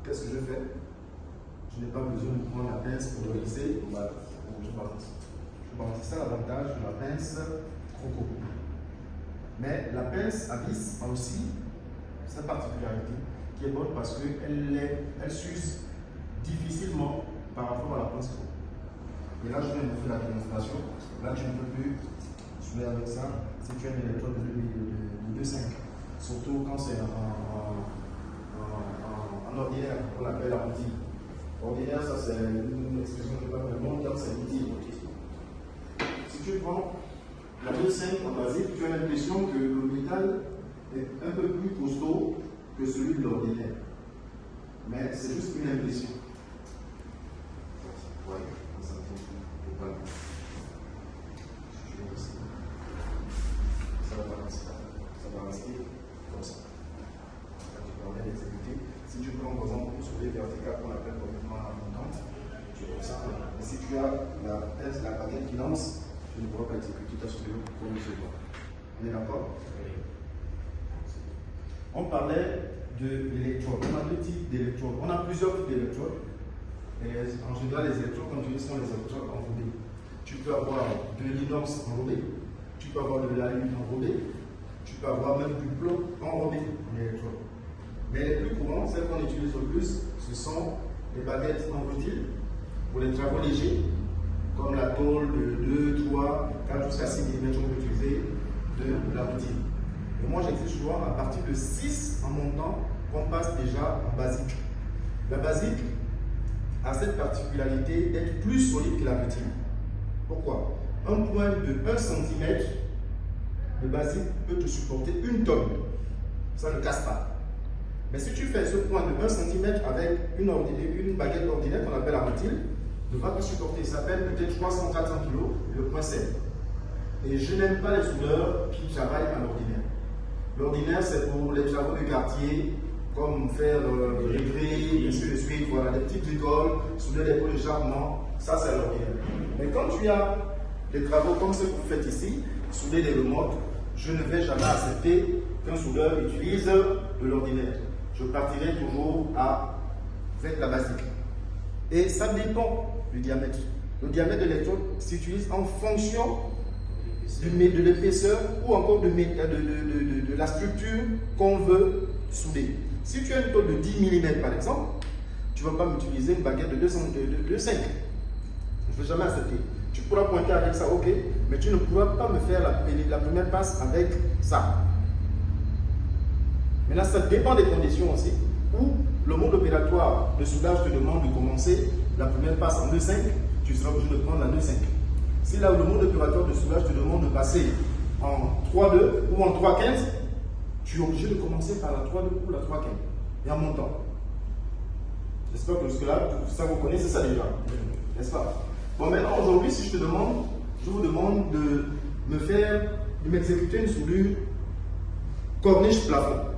qu'est-ce que je fais? Je n'ai pas besoin de prendre la pince pour le lisser. Voilà. Je balance. C'est ça l'avantage de la pince Croco. Mais la pince à vis a aussi cette particularité qui est bonne parce qu'elle s'use difficilement par rapport à la pince Croco. Et là, je viens de vous faire la démonstration. Là, tu ne peux plus souder avec ça si tu as une électrode de 2,5. Surtout quand c'est en ordinaire, on l'appelle la routine. Ordinaire, ça c'est une expression que je ne sais pas vraiment dire, c'est routine. Si tu prends la 2,5 en basique, tu as l'impression que le métal est un peu plus costaud que celui de l'ordinaire. Mais c'est juste une impression. Ouais, ça va balancer. Ça va rester comme ça. Ça te permet d'exécuter. Si tu prends par exemple une soudure verticale qu'on appelle complètement montante, tu fais ça. Et si tu as la baguette qui lance, tu ne pourras pas exécuter ta soudure comme ce doigt. On est d'accord? Oui. On parlait de l'électrode. On a deux types d'électrodes. On a plusieurs types d'électrodes. En général, les électrodes qu'on utilise sont les électrodes enrobées. Tu peux avoir de l'inox enrobé, tu peux avoir de l'alumine enrobé, tu peux avoir même du plomb enrobé en électrode. Mais les plus courants, celles qu'on utilise le plus, ce sont les baguettes en rutile pour les travaux légers, comme la tôle de 2, 3, 4 jusqu'à 6 mm qu'on peut utiliser de la rutile. Et moi, j'exige souvent à partir de 6 en montant qu'on passe déjà en basique. La basique a cette particularité d'être plus solide que la rutile. Pourquoi? Un point de 1 cm de basique peut te supporter 1 tonne. Ça ne casse pas. Mais si tu fais ce point de 1 cm avec une baguette ordinaire qu'on appelle la rutile, ne va pas supporter. Ça pèse peut-être 300-400 kg, le point sec. Et je n'aime pas les soudeurs qui travaillent à l'ordinaire. L'ordinaire, c'est pour les travaux de quartier, comme faire des régrés, ainsi de suite, voilà, des petites écoles, souder des pots de charbon, ça c'est l'ordinaire. Mais quand tu as des travaux comme ceux que vous faites ici, souder des remotes, je ne vais jamais accepter qu'un soudeur utilise de l'ordinaire. Je partirai toujours avec la basique. Et ça dépend du diamètre. Le diamètre de l'électrode s'utilise en fonction de l'épaisseur ou encore de la structure qu'on veut souder. Si tu as une tôle de 10 mm par exemple, tu ne vas pas m'utiliser une baguette de 5. Je ne vais jamais accepter. Tu pourras pointer avec ça, ok, mais tu ne pourras pas me faire la première passe avec ça. Maintenant, ça dépend des conditions aussi, où le mode opératoire de soudage te demande de commencer la première passe en 2,5, tu seras obligé de prendre la 2,5. Si là où le mode opératoire de soudage te demande de passer en 3,2 ou en 3,15, tu es obligé de commencer par la 3,2 ou la 3,15 et en montant. J'espère que jusque-là, ça vous connaissez ça déjà, n'est-ce pas? Bon, maintenant aujourd'hui, si je vous demande de m'exécuter une soudure corniche plafond.